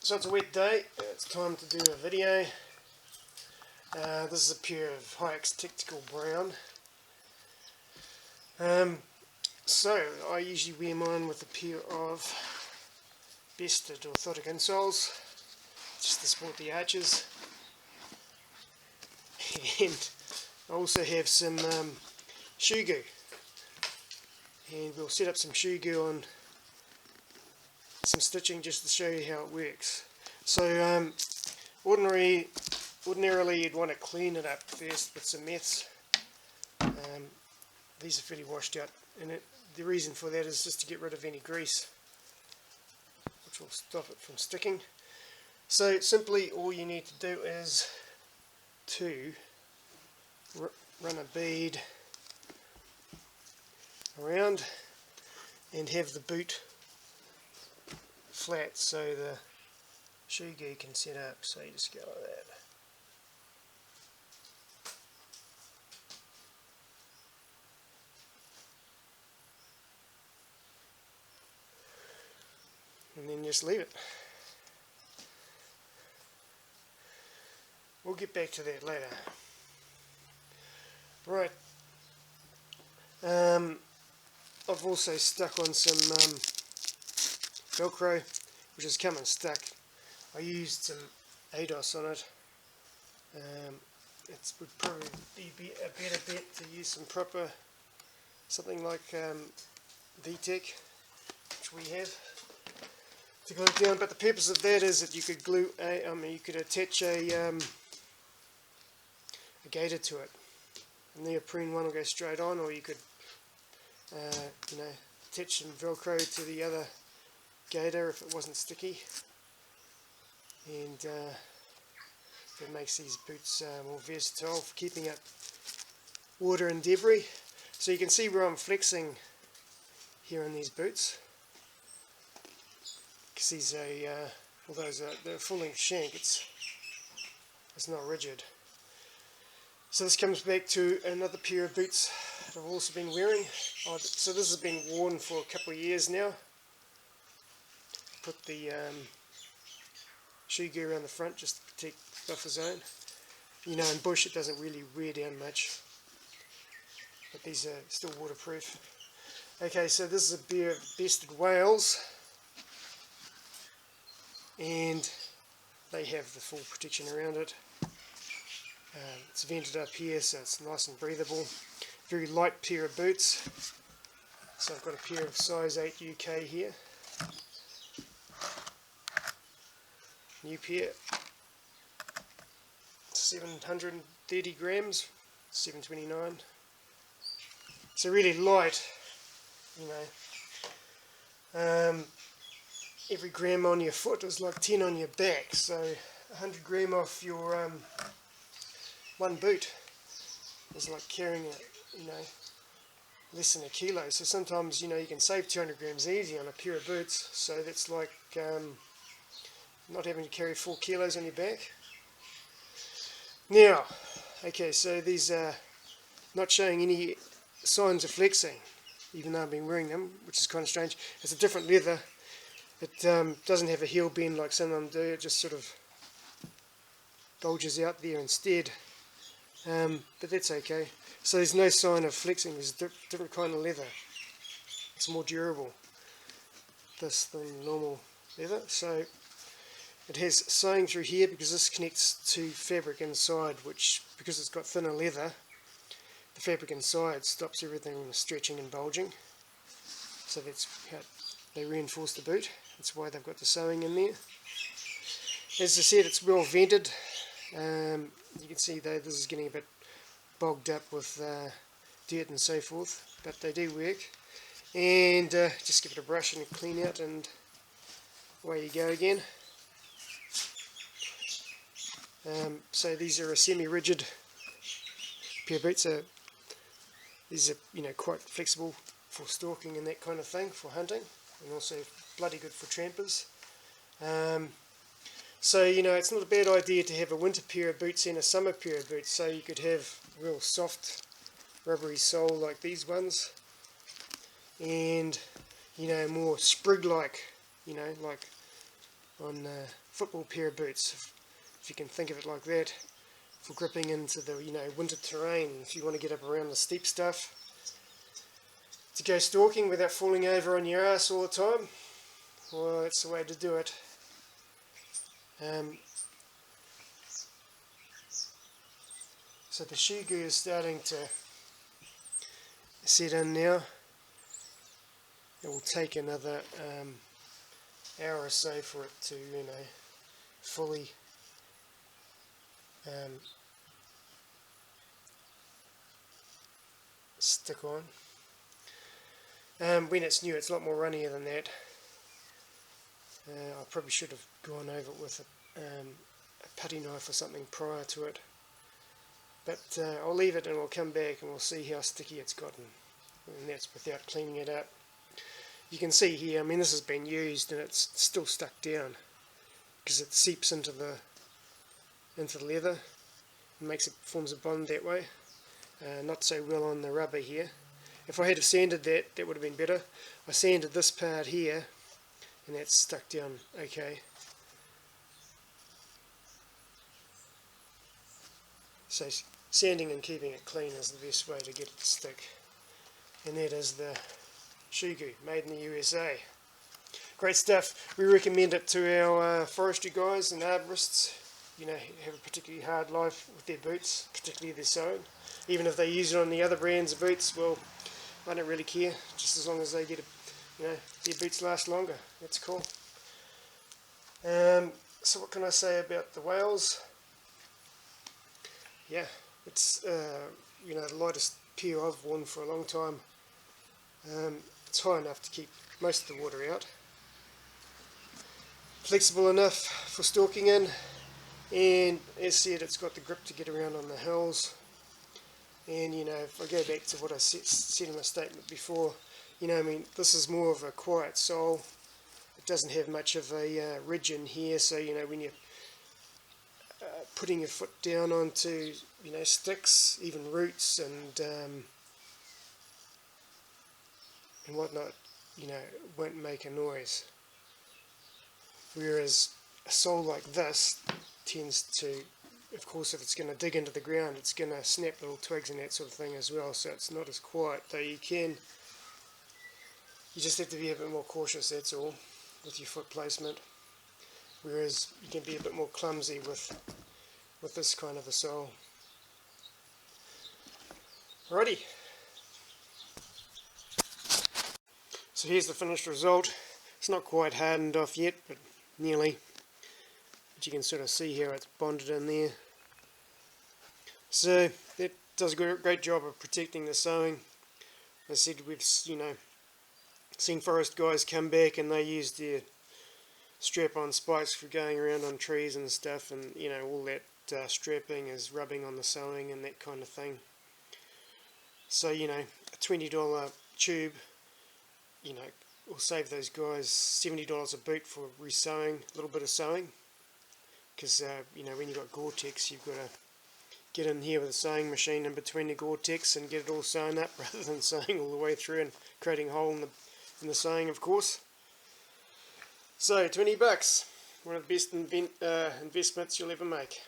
So it's a wet day, it's time to do a video. This is a pair of Haix Tactical brown. So I usually wear mine with a pair of Bestard orthotic insoles, just to support the arches. And I also have some shoe goo, and we'll set up some shoe goo on some stitching just to show you how it works. So ordinarily you'd want to clean it up first with some meths. These are fairly washed out, and the reason for that is just to get rid of any grease, which will stop it from sticking. So simply all you need to do is to run a bead around and have the boot flat so the shoe goo can set up. So you just go like that. And then just leave it. We'll get back to that later. Right. I've also stuck on some Velcro, which has come unstuck. I used some ADOS on it. It would probably be a better bet to use some proper, something like VTech, which we have, to glue it down. But the purpose of that is that you could glue you could attach a gator to it. A neoprene one will go straight on, or you could attach some Velcro to the other gator if it wasn't sticky, and that makes these boots more versatile for keeping out water and debris. So you can see where I'm flexing here on these boots, because these are, although they're full-length shank, it's not rigid. So this comes back to another pair of boots that I've also been wearing. So this has been worn for a couple of years now. Put the shoe gear around the front just to protect the buffer zone. You know, in bush it doesn't really wear down much, but these are still waterproof. Okay, so this is a pair of Bestard Wales, and they have the full protection around it. It's vented up here, so it's nice and breathable. Very light pair of boots. So I've got a pair of size 8 UK here. New pair. 730 grams, 729. So really light, you know. Every gram on your foot is like 10 on your back, so 100 gram off your one boot is like carrying less than a kilo. So sometimes you can save 200 grams easy on a pair of boots. So that's like not having to carry 4 kilos on your back. Now, okay, so these are not showing any signs of flexing, even though I've been wearing them, which is kind of strange. It's a different leather. It doesn't have a heel bend like some of them do. It just sort of bulges out there instead. But that's okay. So there's no sign of flexing. There's a different kind of leather. It's more durable, this than normal leather. So it has sewing through here because this connects to fabric inside, which, because it's got thinner leather, the fabric inside stops everything from stretching and bulging. So that's how they reinforce the boot. That's why they've got the sewing in there. As I said, it's well vented. You can see though this is getting a bit bogged up with dirt and so forth, but they do work. And just give it a brush and a clean out, and away you go again. So these are a semi-rigid pair of boots. So these are quite flexible for stalking and that kind of thing, for hunting, and also bloody good for trampers. So it's not a bad idea to have a winter pair of boots and a summer pair of boots. So you could have real soft rubbery sole like these ones, and more sprig like, like on a football pair of boots, if you can think of it like that, for gripping into the winter terrain. If you want to get up around the steep stuff, to go stalking without falling over on your ass all the time, well, that's the way to do it. So the shoe goo is starting to set in now. It will take another hour or so for it to fully stick on. When it's new, it's a lot more runnier than that. I probably should have gone over it with a putty knife or something prior to it, but I'll leave it and we'll come back and we'll see how sticky it's gotten, and that's without cleaning it up. You can see here, I mean, this has been used and it's still stuck down because it seeps into the leather and forms a bond that way. Not so well on the rubber here. If I had sanded that, that would have been better. I sanded this part here and that's stuck down okay. So sanding and keeping it clean is the best way to get it to stick. And that is the shoe goo, made in the USA. Great stuff. We recommend it to our forestry guys and arborists, have a particularly hard life with their boots, particularly their sewing. Even if they use it on the other brands of boots, well, I don't really care, just as long as they get their boots last longer. That's cool. So what can I say about the Wales? Yeah, it's the lightest pair I've worn for a long time. It's high enough to keep most of the water out. Flexible enough for stalking in, and as said, it's got the grip to get around on the hills. And if I go back to what I said in my statement before, this is more of a quiet sole. It doesn't have much of a ridge in here, so when you're putting your foot down onto sticks, even roots and whatnot, it won't make a noise. Whereas a sole like this tends to, of course, if it's going to dig into the ground, it's going to snap little twigs and that sort of thing as well, so it's not as quiet. Though you just have to be a bit more cautious, that's all, with your foot placement. Whereas you can be a bit more clumsy with this kind of a sole. Alrighty. So here's the finished result. It's not quite hardened off yet, but nearly. But you can sort of see how it's bonded in there. So that does a great job of protecting the sewing. As I said, we've seen forest guys come back and they use their strap-on spikes for going around on trees and stuff, and all that strapping is rubbing on the sewing and that kind of thing. So a $20 tube will save those guys $70 a boot for resewing, a little bit of sewing, because when you've got Gore-Tex, you've got to get in here with a sewing machine in between the Gore-Tex and get it all sewn up, rather than sewing all the way through and creating a hole in the sewing, of course. So $20, one of the best investments you'll ever make.